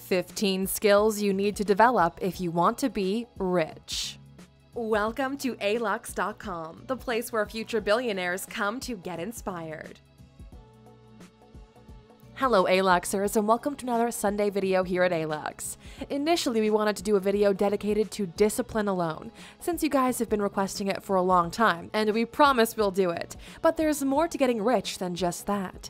15 skills you need to develop if you want to be rich. Welcome to Alux.com, the place where future billionaires come to get inspired. Hello Aluxers, and welcome to another Sunday video here at Alux. Initially, we wanted to do a video dedicated to discipline alone, since you guys have been requesting it for a long time, and we promise we'll do it. But there's more to getting rich than just that.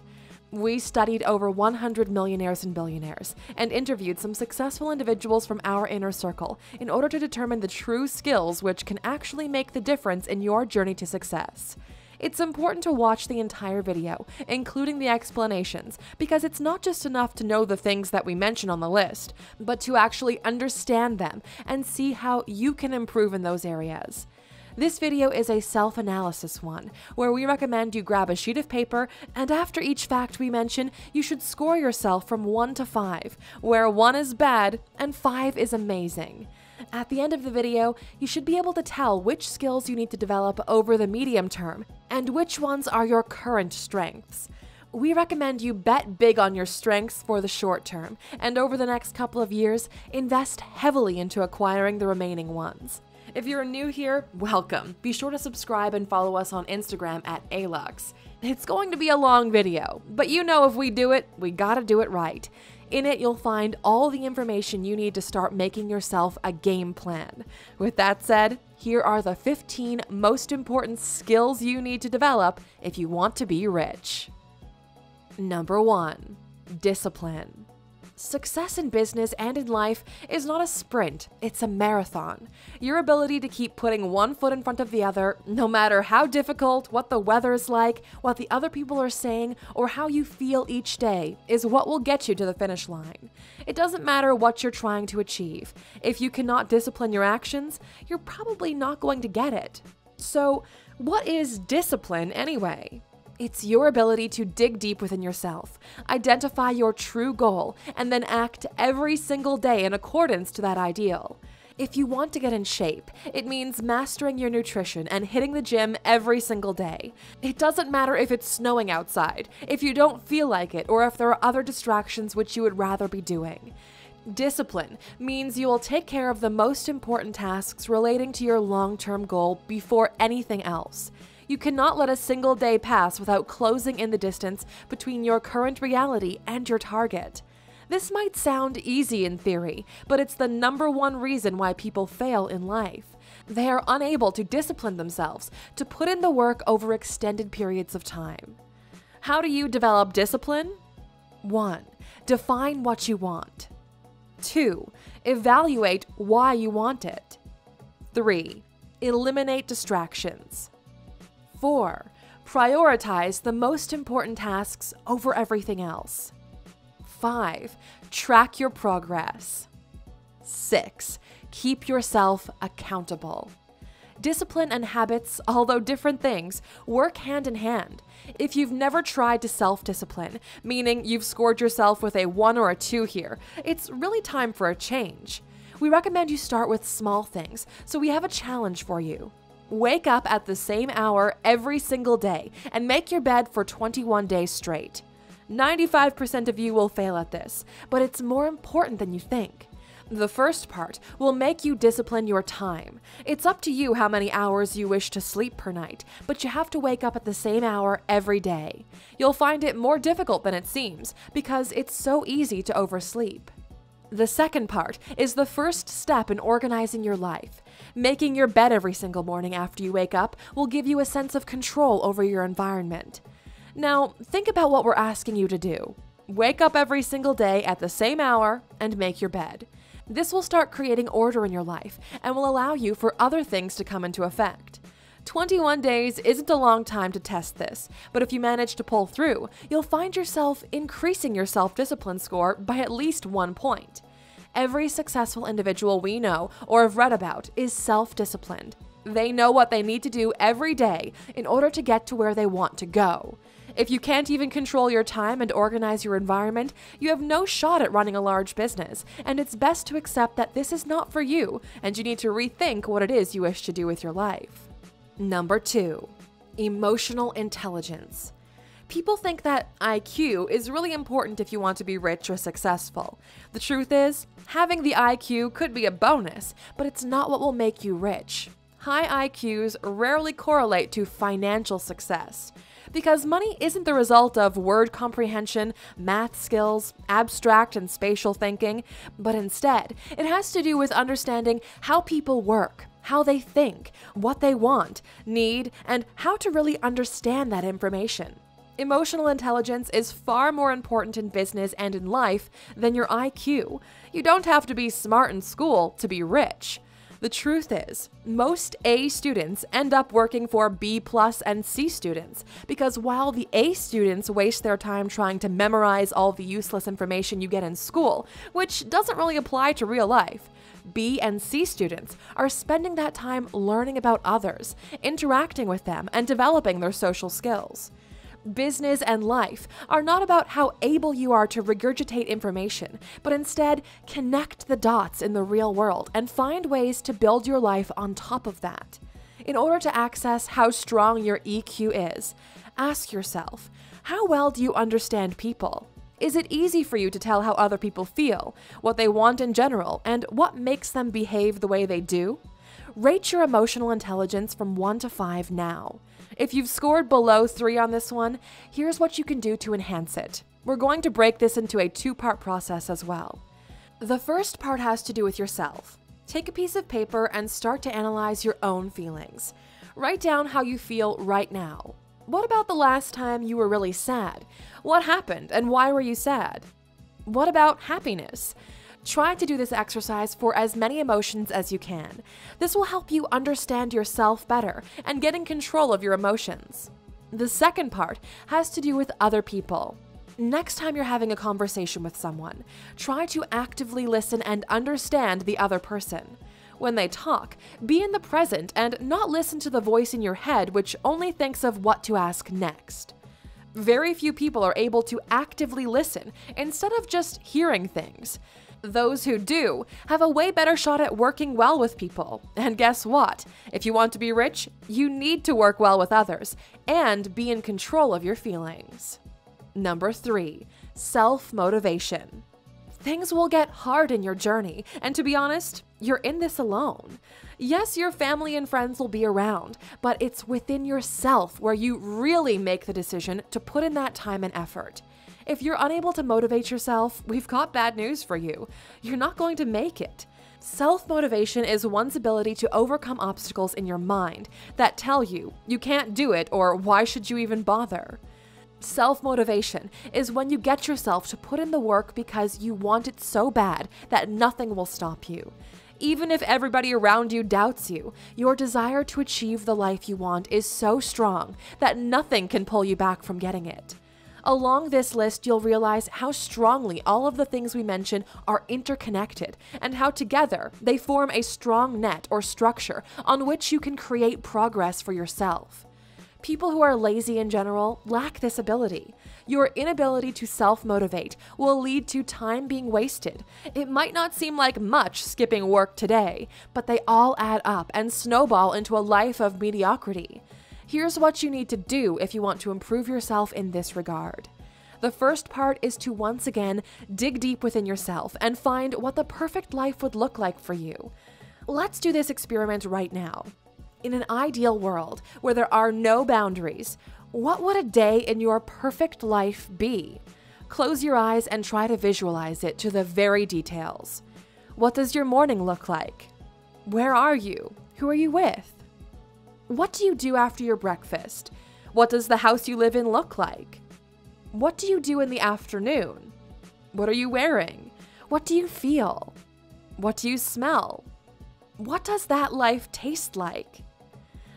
We studied over 100 millionaires and billionaires, and interviewed some successful individuals from our inner circle in order to determine the true skills which can actually make the difference in your journey to success. It's important to watch the entire video, including the explanations, because it's not just enough to know the things that we mention on the list, but to actually understand them and see how you can improve in those areas. This video is a self-analysis one, where we recommend you grab a sheet of paper, and after each fact we mention, you should score yourself from 1 to 5, where 1 is bad and 5 is amazing. At the end of the video, you should be able to tell which skills you need to develop over the medium term, and which ones are your current strengths. We recommend you bet big on your strengths for the short term, and over the next couple of years, invest heavily into acquiring the remaining ones. If you're new here, welcome. Be sure to subscribe and follow us on Instagram at Alux. It's going to be a long video, but you know if we do it, we gotta do it right. In it, you'll find all the information you need to start making yourself a game plan. With that said, here are the 15 most important skills you need to develop if you want to be rich. Number 1. Discipline. Success in business and in life is not a sprint, it's a marathon. Your ability to keep putting one foot in front of the other, no matter how difficult, what the weather is like, what the other people are saying, or how you feel each day, is what will get you to the finish line. It doesn't matter what you're trying to achieve. If you cannot discipline your actions, you're probably not going to get it. So, what is discipline anyway? It's your ability to dig deep within yourself, identify your true goal, and then act every single day in accordance to that ideal. If you want to get in shape, it means mastering your nutrition and hitting the gym every single day. It doesn't matter if it's snowing outside, if you don't feel like it, or if there are other distractions which you would rather be doing. Discipline means you will take care of the most important tasks relating to your long-term goal before anything else. You cannot let a single day pass without closing in the distance between your current reality and your target. This might sound easy in theory, but it's the #1 reason why people fail in life. They are unable to discipline themselves to put in the work over extended periods of time. How do you develop discipline? 1. Define what you want. 2. Evaluate why you want it. 3. Eliminate distractions. 4. Prioritize the most important tasks over everything else. 5. Track your progress. 6. Keep yourself accountable. Discipline and habits, although different things, work hand in hand. If you've never tried to self-discipline, meaning you've scored yourself with a 1 or a 2 here, it's really time for a change. We recommend you start with small things, so we have a challenge for you. Wake up at the same hour every single day and make your bed for 21 days straight. 95% of you will fail at this, but it's more important than you think. The first part will make you discipline your time. It's up to you how many hours you wish to sleep per night, but you have to wake up at the same hour every day. You'll find it more difficult than it seems because it's so easy to oversleep. The second part is the first step in organizing your life. Making your bed every single morning after you wake up will give you a sense of control over your environment. Now, think about what we're asking you to do. Wake up every single day at the same hour and make your bed. This will start creating order in your life and will allow you for other things to come into effect. 21 days isn't a long time to test this, but if you manage to pull through, you'll find yourself increasing your self-discipline score by at least 1 point. Every successful individual we know or have read about is self-disciplined. They know what they need to do every day in order to get to where they want to go. If you can't even control your time and organize your environment, you have no shot at running a large business, and it's best to accept that this is not for you, and you need to rethink what it is you wish to do with your life. Number 2. Emotional intelligence. People think that IQ is really important if you want to be rich or successful. The truth is, having the IQ could be a bonus, but it's not what will make you rich. High IQs rarely correlate to financial success, because money isn't the result of word comprehension, math skills, abstract and spatial thinking, but instead, it has to do with understanding how people work, how they think, what they want, need, and how to really understand that information. Emotional intelligence is far more important in business and in life than your IQ. You don't have to be smart in school to be rich. The truth is, most A students end up working for B+ and C students, because while the A students waste their time trying to memorize all the useless information you get in school, which doesn't really apply to real life, B and C students are spending that time learning about others, interacting with them, and developing their social skills. Business and life are not about how able you are to regurgitate information, but instead connect the dots in the real world and find ways to build your life on top of that. In order to access how strong your EQ is, ask yourself, how well do you understand people? Is it easy for you to tell how other people feel, what they want in general, and what makes them behave the way they do? Rate your emotional intelligence from 1 to 5 now. If you've scored below 3 on this one, here's what you can do to enhance it. We're going to break this into a 2-part process as well. The first part has to do with yourself. Take a piece of paper and start to analyze your own feelings. Write down how you feel right now. What about the last time you were really sad? What happened and why were you sad? What about happiness? Try to do this exercise for as many emotions as you can. This will help you understand yourself better and get in control of your emotions. The second part has to do with other people. Next time you're having a conversation with someone, try to actively listen and understand the other person. When they talk, be in the present and not listen to the voice in your head which only thinks of what to ask next. Very few people are able to actively listen instead of just hearing things. Those who do have a way better shot at working well with people. And guess what? If you want to be rich, you need to work well with others and be in control of your feelings. Number 3, self-motivation. Things will get hard in your journey, and to be honest, you're in this alone. Yes, your family and friends will be around, but it's within yourself where you really make the decision to put in that time and effort. If you're unable to motivate yourself, we've got bad news for you. You're not going to make it. Self-motivation is one's ability to overcome obstacles in your mind that tell you you can't do it or why should you even bother. Self-motivation is when you get yourself to put in the work because you want it so bad that nothing will stop you. Even if everybody around you doubts you, your desire to achieve the life you want is so strong that nothing can pull you back from getting it. Along this list, you'll realize how strongly all of the things we mention are interconnected and how together they form a strong net or structure on which you can create progress for yourself. People who are lazy in general lack this ability. Your inability to self-motivate will lead to time being wasted. It might not seem like much skipping work today, but they all add up and snowball into a life of mediocrity. Here's what you need to do if you want to improve yourself in this regard. The first part is to once again dig deep within yourself and find what the perfect life would look like for you. Let's do this experiment right now. In an ideal world where there are no boundaries, what would a day in your perfect life be? Close your eyes and try to visualize it to the very details. What does your morning look like? Where are you? Who are you with? What do you do after your breakfast? What does the house you live in look like? What do you do in the afternoon? What are you wearing? What do you feel? What do you smell? What does that life taste like?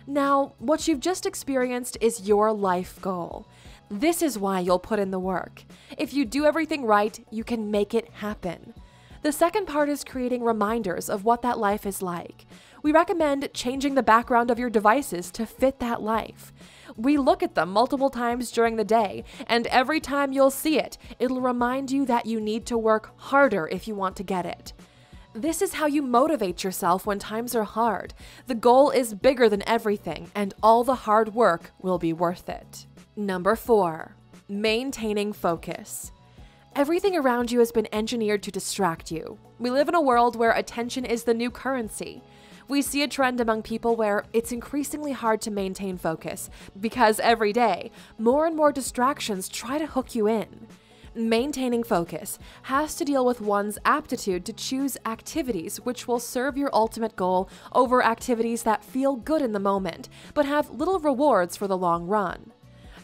Now, what you've just experienced is your life goal. This is why you'll put in the work. If you do everything right, you can make it happen. The second part is creating reminders of what that life is like. We recommend changing the background of your devices to fit that life. We look at them multiple times during the day, and every time you'll see it, it'll remind you that you need to work harder if you want to get it. This is how you motivate yourself when times are hard. The goal is bigger than everything, and all the hard work will be worth it. Number 4, Maintaining focus. Everything around you has been engineered to distract you. We live in a world where attention is the new currency. We see a trend among people where it's increasingly hard to maintain focus because every day, more and more distractions try to hook you in. Maintaining focus has to deal with one's aptitude to choose activities which will serve your ultimate goal over activities that feel good in the moment, but have little rewards for the long run.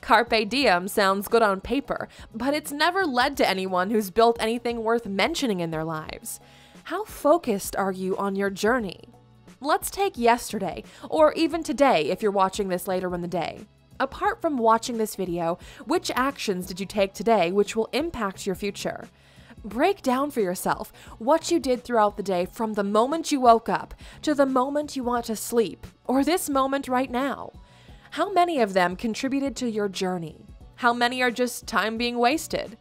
Carpe diem sounds good on paper, but it's never led to anyone who's built anything worth mentioning in their lives. How focused are you on your journey? Let's take yesterday, or even today if you're watching this later in the day. Apart from watching this video, which actions did you take today which will impact your future? Break down for yourself what you did throughout the day from the moment you woke up to the moment you want to sleep, or this moment right now. How many of them contributed to your journey? How many are just time being wasted?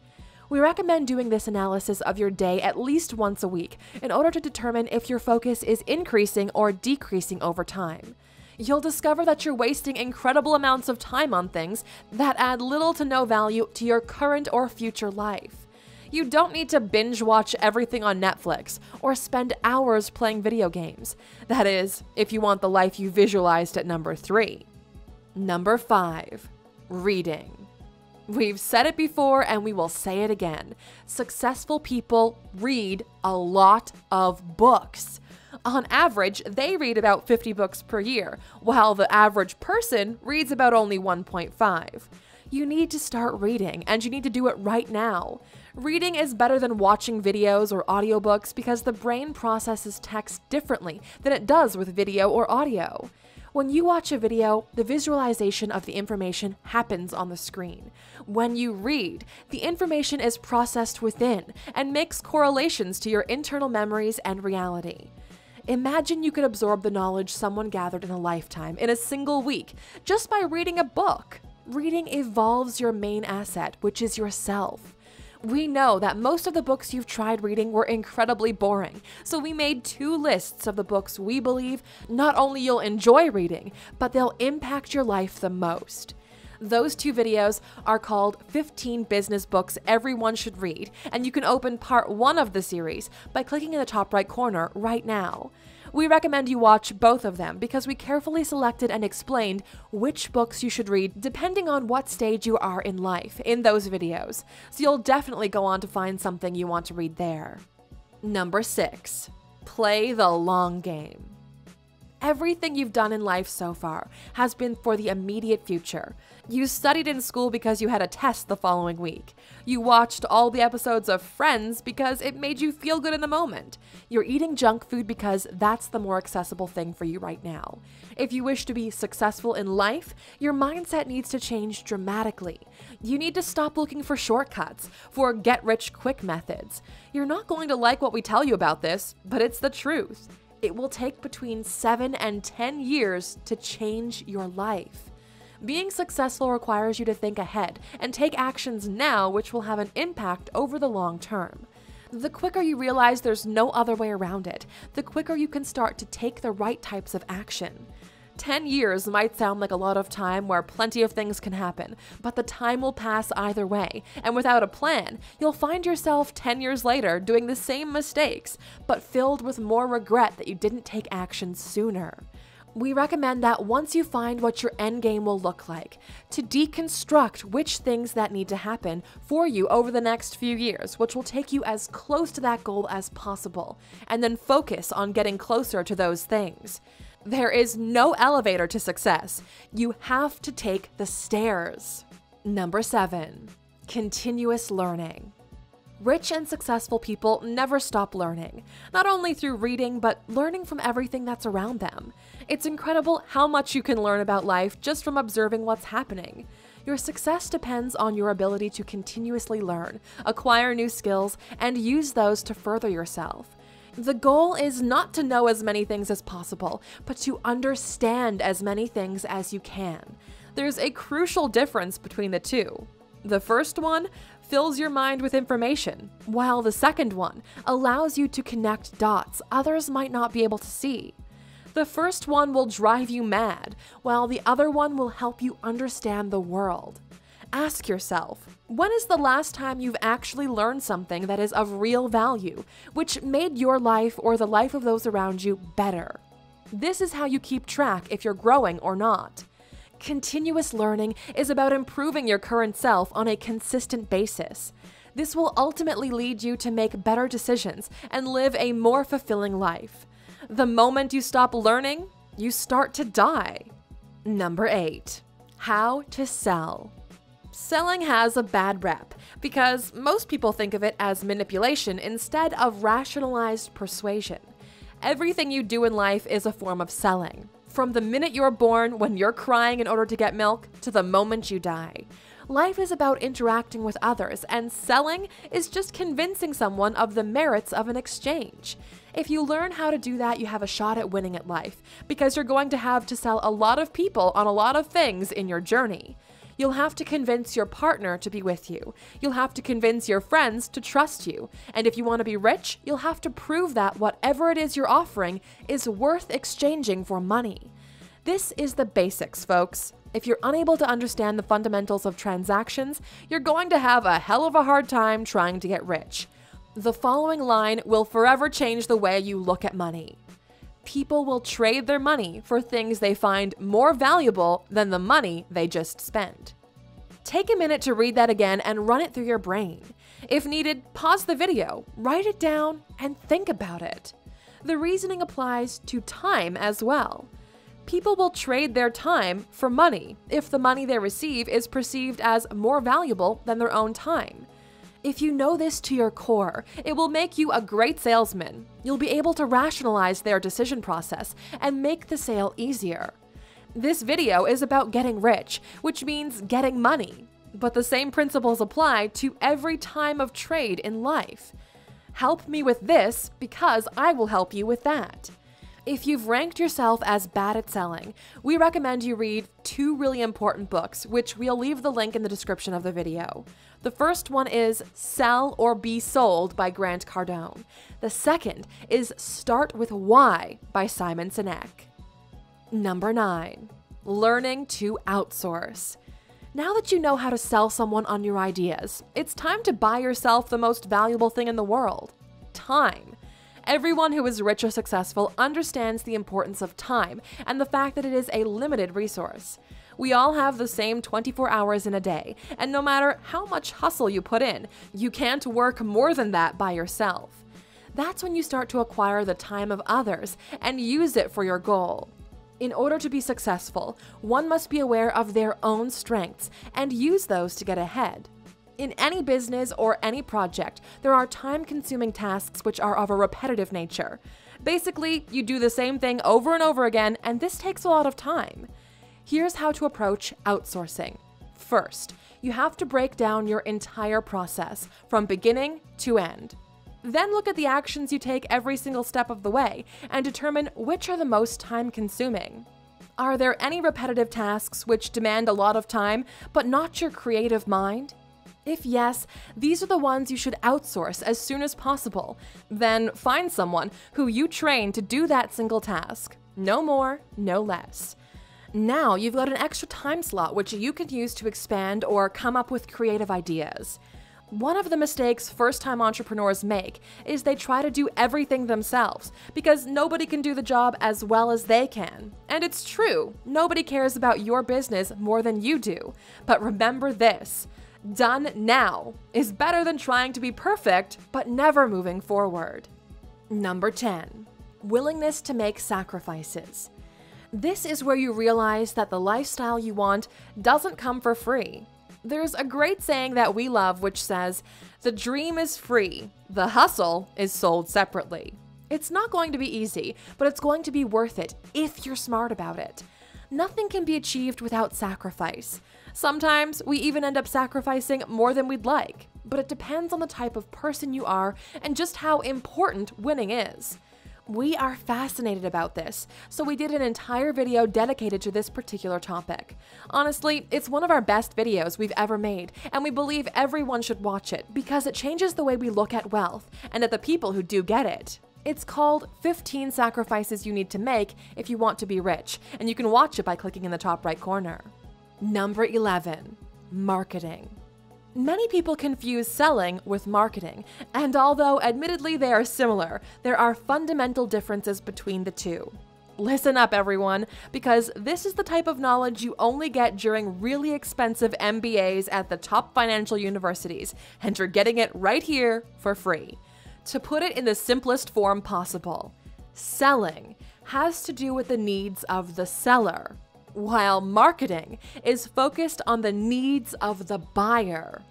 We recommend doing this analysis of your day at least once a week in order to determine if your focus is increasing or decreasing over time. You'll discover that you're wasting incredible amounts of time on things that add little to no value to your current or future life. You don't need to binge watch everything on Netflix or spend hours playing video games. That is, if you want the life you visualized at number 3. Number 5, reading. We've said it before and we will say it again. Successful people read a lot of books. On average, they read about 50 books per year, while the average person reads about only 1.5. You need to start reading, and you need to do it right now. Reading is better than watching videos or audiobooks because the brain processes text differently than it does with video or audio. When you watch a video, the visualization of the information happens on the screen. When you read, the information is processed within and makes correlations to your internal memories and reality. Imagine you could absorb the knowledge someone gathered in a lifetime in a single week just by reading a book. Reading evolves your main asset, which is yourself. We know that most of the books you've tried reading were incredibly boring, so we made 2 lists of the books we believe not only you'll enjoy reading, but they'll impact your life the most. Those 2 videos are called 15 Business Books Everyone Should Read, and you can open part 1 of the series by clicking in the top right corner right now. We recommend you watch both of them because we carefully selected and explained which books you should read depending on what stage you are in life in those videos, so you'll definitely go on to find something you want to read there. Number 6, play the long game. Everything you've done in life so far has been for the immediate future. You studied in school because you had a test the following week. You watched all the episodes of Friends because it made you feel good in the moment. You're eating junk food because that's the more accessible thing for you right now. If you wish to be successful in life, your mindset needs to change dramatically. You need to stop looking for shortcuts, for get-rich-quick methods. You're not going to like what we tell you about this, but it's the truth. It will take between 7 and 10 years to change your life. Being successful requires you to think ahead and take actions now which will have an impact over the long term. The quicker you realize there's no other way around it, the quicker you can start to take the right types of action. 10 years might sound like a lot of time where plenty of things can happen, but the time will pass either way, and without a plan, you'll find yourself 10 years later doing the same mistakes, but filled with more regret that you didn't take action sooner. We recommend that once you find what your end game will look like, to deconstruct which things that need to happen for you over the next few years, which will take you as close to that goal as possible, and then focus on getting closer to those things. There is no elevator to success. You have to take the stairs. Number 7, continuous learning. Rich and successful people never stop learning, not only through reading, but learning from everything that's around them. It's incredible how much you can learn about life just from observing what's happening. Your success depends on your ability to continuously learn, acquire new skills, and use those to further yourself. The goal is not to know as many things as possible, but to understand as many things as you can. There's a crucial difference between the two. The first one fills your mind with information, while the second one allows you to connect dots others might not be able to see. The first one will drive you mad, while the other one will help you understand the world. Ask yourself, when is the last time you've actually learned something that is of real value, which made your life or the life of those around you better? This is how you keep track if you're growing or not. Continuous learning is about improving your current self on a consistent basis. This will ultimately lead you to make better decisions and live a more fulfilling life. The moment you stop learning, you start to die. Number 8. How to sell. Selling has a bad rep because most people think of it as manipulation instead of rationalized persuasion. Everything you do in life is a form of selling. From the minute you're born, when you're crying in order to get milk, to the moment you die. Life is about interacting with others, and selling is just convincing someone of the merits of an exchange. If you learn how to do that, you have a shot at winning at life, because you're going to have to sell a lot of people on a lot of things in your journey. You'll have to convince your partner to be with you. You'll have to convince your friends to trust you. And if you want to be rich, you'll have to prove that whatever it is you're offering is worth exchanging for money. This is the basics, folks. If you're unable to understand the fundamentals of transactions, you're going to have a hell of a hard time trying to get rich. The following line will forever change the way you look at money. People will trade their money for things they find more valuable than the money they just spent. Take a minute to read that again and run it through your brain. If needed, pause the video, write it down, and think about it. The reasoning applies to time as well. People will trade their time for money if the money they receive is perceived as more valuable than their own time. If you know this to your core, it will make you a great salesman. You'll be able to rationalize their decision process and make the sale easier. This video is about getting rich, which means getting money. But the same principles apply to every time of trade in life. Help me with this because I will help you with that. If you've ranked yourself as bad at selling, we recommend you read 2 really important books, which we'll leave the link in the description of the video. The first one is Sell or Be Sold by Grant Cardone. The second is Start with Why by Simon Sinek. Number 9. Learning to outsource. Now that you know how to sell someone on your ideas, it's time to buy yourself the most valuable thing in the world: time. Everyone who is rich or successful understands the importance of time and the fact that it is a limited resource. We all have the same 24 hours in a day, and no matter how much hustle you put in, you can't work more than that by yourself. That's when you start to acquire the time of others and use it for your goal. In order to be successful, one must be aware of their own strengths and use those to get ahead. In any business or any project, there are time-consuming tasks which are of a repetitive nature. Basically, you do the same thing over and over again, and this takes a lot of time. Here's how to approach outsourcing. First, you have to break down your entire process from beginning to end. Then look at the actions you take every single step of the way and determine which are the most time-consuming. Are there any repetitive tasks which demand a lot of time, but not your creative mind? If yes, these are the ones you should outsource as soon as possible. Then find someone who you train to do that single task. No more, no less. Now you've got an extra time slot which you can use to expand or come up with creative ideas. One of the mistakes first-time entrepreneurs make is they try to do everything themselves because nobody can do the job as well as they can. And it's true, nobody cares about your business more than you do. But remember this: done now is better than trying to be perfect but never moving forward. Number 10. Willingness to make sacrifices. This is where you realize that the lifestyle you want doesn't come for free. There's a great saying that we love which says, "The dream is free, the hustle is sold separately." It's not going to be easy, but it's going to be worth it if you're smart about it. Nothing can be achieved without sacrifice. Sometimes we even end up sacrificing more than we'd like, but it depends on the type of person you are and just how important winning is. We are fascinated about this, so we did an entire video dedicated to this particular topic. Honestly, it's one of our best videos we've ever made, and we believe everyone should watch it because it changes the way we look at wealth and at the people who do get it. It's called 15 Sacrifices You Need to Make If You Want to Be Rich, and you can watch it by clicking in the top right corner. Number 11. marketing. Many people confuse selling with marketing, and although admittedly they are similar, there are fundamental differences between the two. Listen up, everyone, because this is the type of knowledge you only get during really expensive MBAs at the top financial universities, and you're getting it right here for free. To put it in the simplest form possible, selling has to do with the needs of the seller, while marketing is focused on the needs of the buyer.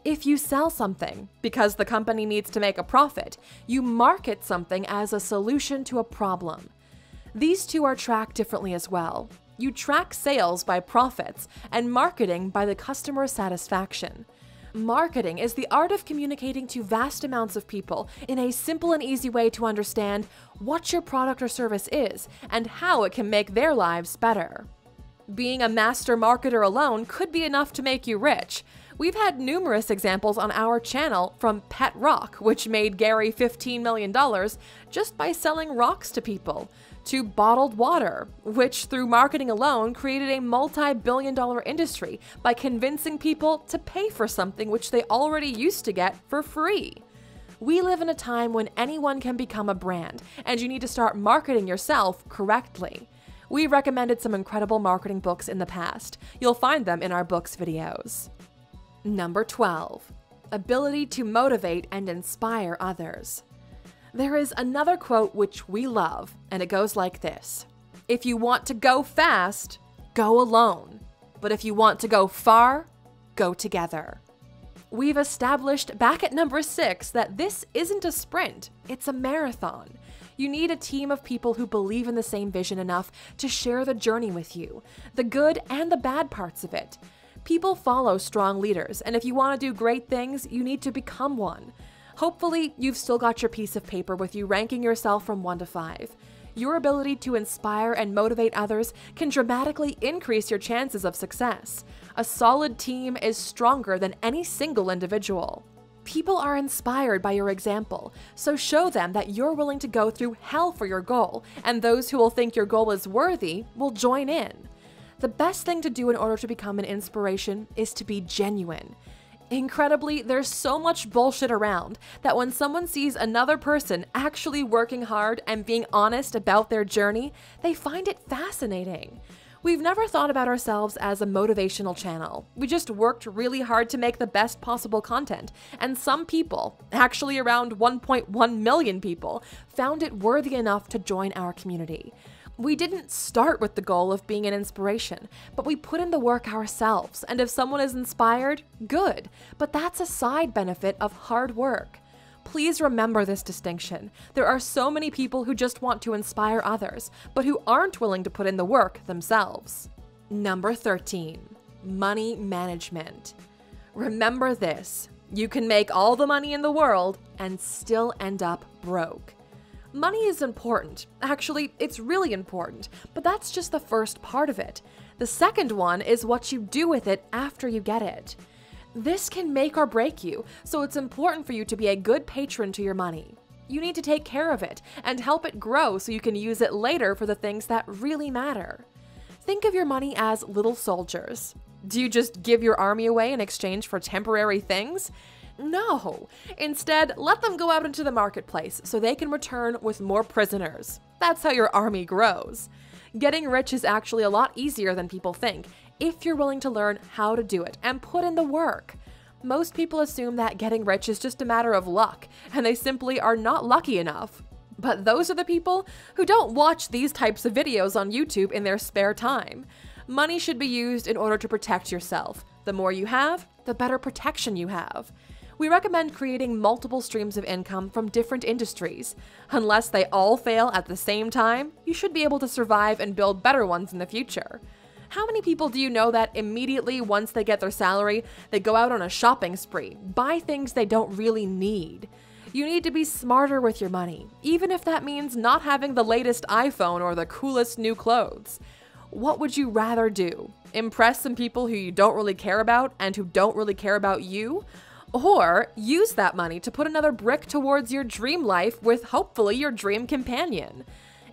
If you sell something because the company needs to make a profit, you market something as a solution to a problem. These two are tracked differently as well. You track sales by profits and marketing by the customer satisfaction. Marketing is the art of communicating to vast amounts of people in a simple and easy way to understand what your product or service is and how it can make their lives better. Being a master marketer alone could be enough to make you rich. We've had numerous examples on our channel, from Pet Rock, which made Gary $15 million just by selling rocks to people, to bottled water, which through marketing alone created a multi-billion-dollar industry by convincing people to pay for something which they already used to get for free. We live in a time when anyone can become a brand, and you need to start marketing yourself correctly. We've recommended some incredible marketing books in the past. You'll find them in our books videos. Number 12, ability to motivate and inspire others. There is another quote which we love, and it goes like this: if you want to go fast, go alone. But if you want to go far, go together. We've established back at number 6 that this isn't a sprint, it's a marathon. You need a team of people who believe in the same vision enough to share the journey with you, the good and the bad parts of it. People follow strong leaders, and if you want to do great things, you need to become one. Hopefully, you've still got your piece of paper with you ranking yourself from 1 to 5. Your ability to inspire and motivate others can dramatically increase your chances of success. A solid team is stronger than any single individual. People are inspired by your example, so show them that you're willing to go through hell for your goal, and those who will think your goal is worthy will join in. The best thing to do in order to become an inspiration is to be genuine. Incredibly, there's so much bullshit around that when someone sees another person actually working hard and being honest about their journey, they find it fascinating. We've never thought about ourselves as a motivational channel. We just worked really hard to make the best possible content, and some people, actually around 1.1 million people, found it worthy enough to join our community. We didn't start with the goal of being an inspiration, but we put in the work ourselves, and if someone is inspired, good, but that's a side benefit of hard work. Please remember this distinction. There are so many people who just want to inspire others, but who aren't willing to put in the work themselves. Number 13, money management. Remember this: you can make all the money in the world and still end up broke. Money is important. Actually, it's really important, but that's just the first part of it. The second one is what you do with it after you get it. This can make or break you, so it's important for you to be a good patron to your money. You need to take care of it and help it grow so you can use it later for the things that really matter. Think of your money as little soldiers. Do you just give your army away in exchange for temporary things? No. Instead, let them go out into the marketplace so they can return with more prisoners. That's how your army grows. Getting rich is actually a lot easier than people think if you're willing to learn how to do it and put in the work. Most people assume that getting rich is just a matter of luck, and they simply are not lucky enough. But those are the people who don't watch these types of videos on YouTube in their spare time. Money should be used in order to protect yourself. The more you have, the better protection you have. We recommend creating multiple streams of income from different industries. Unless they all fail at the same time, you should be able to survive and build better ones in the future. How many people do you know that immediately once they get their salary, they go out on a shopping spree, buy things they don't really need? You need to be smarter with your money, even if that means not having the latest iPhone or the coolest new clothes. What would you rather do? Impress some people who you don't really care about and who don't really care about you? Or use that money to put another brick towards your dream life with hopefully your dream companion?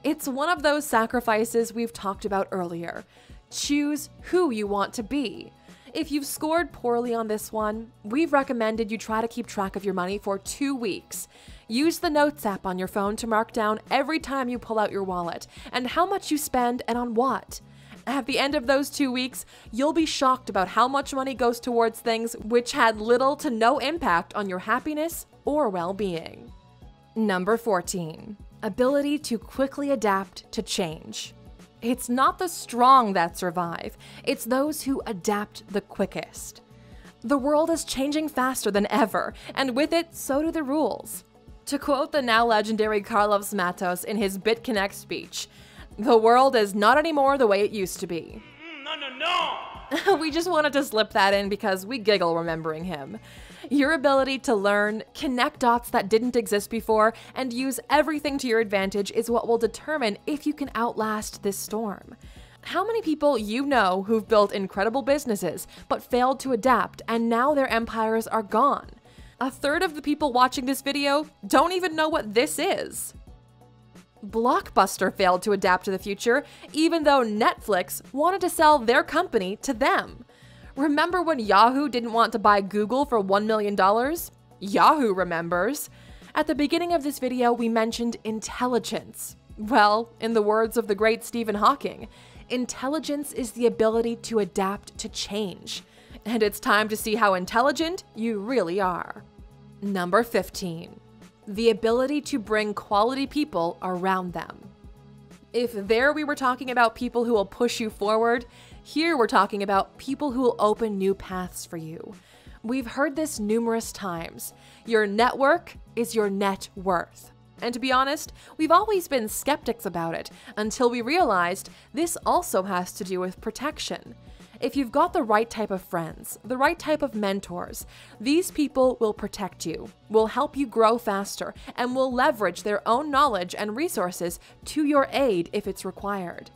It's one of those sacrifices we've talked about earlier. Choose who you want to be. If you've scored poorly on this one, we've recommended you try to keep track of your money for 2 weeks. Use the Notes app on your phone to mark down every time you pull out your wallet and how much you spend and on what. At the end of those 2 weeks, you'll be shocked about how much money goes towards things which had little to no impact on your happiness or well-being. Number 14. Ability to quickly adapt to change. It's not the strong that survive, it's those who adapt the quickest. The world is changing faster than ever, and with it, so do the rules. To quote the now legendary Carlos Matos in his BitConnect speech, "The world is not anymore the way it used to be." No! We just wanted to slip that in because we giggle remembering him. Your ability to learn, connect dots that didn't exist before, and use everything to your advantage is what will determine if you can outlast this storm. How many people you know who've built incredible businesses but failed to adapt and now their empires are gone? A third of the people watching this video don't even know what this is. Blockbuster failed to adapt to the future, even though Netflix wanted to sell their company to them. Remember when Yahoo didn't want to buy Google for $1 million? Yahoo remembers. At the beginning of this video, we mentioned intelligence. Well, in the words of the great Stephen Hawking, intelligence is the ability to adapt to change. And it's time to see how intelligent you really are. Number 15. The ability to bring quality people around them. If there we were talking about people who will push you forward, here we're talking about people who will open new paths for you. We've heard this numerous times. Your network is your net worth. And to be honest, we've always been skeptics about it until we realized this also has to do with protection. If you've got the right type of friends, the right type of mentors, these people will protect you, will help you grow faster, and will leverage their own knowledge and resources to your aid if it's required.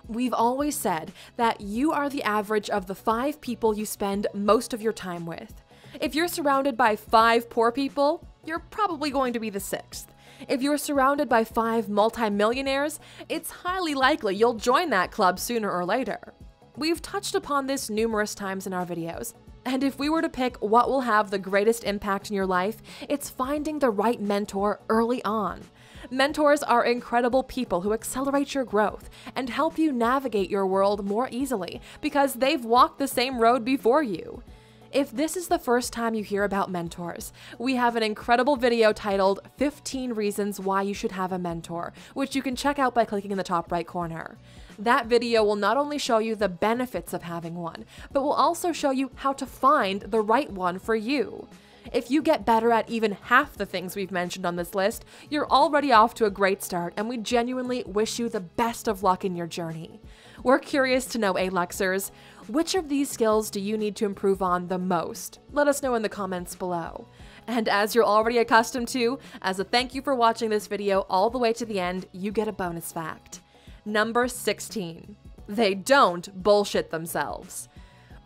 We've always said that you are the average of the 5 people you spend most of your time with. If you're surrounded by 5 poor people, you're probably going to be the 6th. If you're surrounded by 5 multimillionaires, it's highly likely you'll join that club sooner or later. We've touched upon this numerous times in our videos, and if we were to pick what will have the greatest impact in your life, it's finding the right mentor early on. Mentors are incredible people who accelerate your growth and help you navigate your world more easily because they've walked the same road before you. If this is the first time you hear about mentors, we have an incredible video titled 15 Reasons Why You Should Have a Mentor, which you can check out by clicking in the top right corner. That video will not only show you the benefits of having one, but will also show you how to find the right one for you. If you get better at even half the things we've mentioned on this list, you're already off to a great start, and we genuinely wish you the best of luck in your journey. We're curious to know, Aluxers, which of these skills do you need to improve on the most? Let us know in the comments below. And as you're already accustomed to, as a thank you for watching this video all the way to the end, you get a bonus fact. Number 16. They don't bullshit themselves.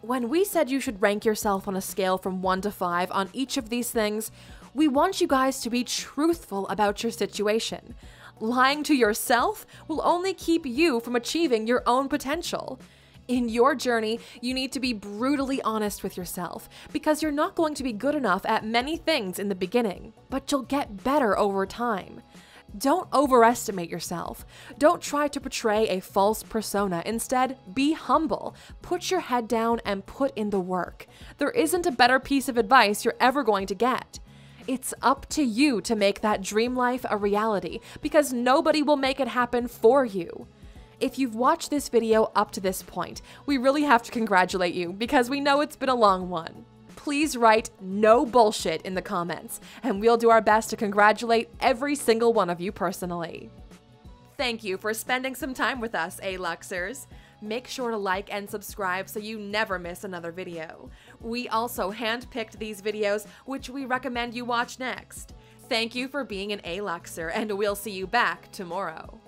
When we said you should rank yourself on a scale from 1 to 5 on each of these things, we want you guys to be truthful about your situation. Lying to yourself will only keep you from achieving your own potential. In your journey, you need to be brutally honest with yourself because you're not going to be good enough at many things in the beginning, but you'll get better over time. Don't overestimate yourself. Don't try to portray a false persona. Instead, be humble. Put your head down and put in the work. There isn't a better piece of advice you're ever going to get. It's up to you to make that dream life a reality because nobody will make it happen for you. If you've watched this video up to this point, we really have to congratulate you because we know it's been a long one. Please write "no bullshit" in the comments, and we'll do our best to congratulate every single one of you personally. Thank you for spending some time with us, Aluxers. Make sure to like and subscribe so you never miss another video. We also handpicked these videos, which we recommend you watch next. Thank you for being an Aluxer, and we'll see you back tomorrow.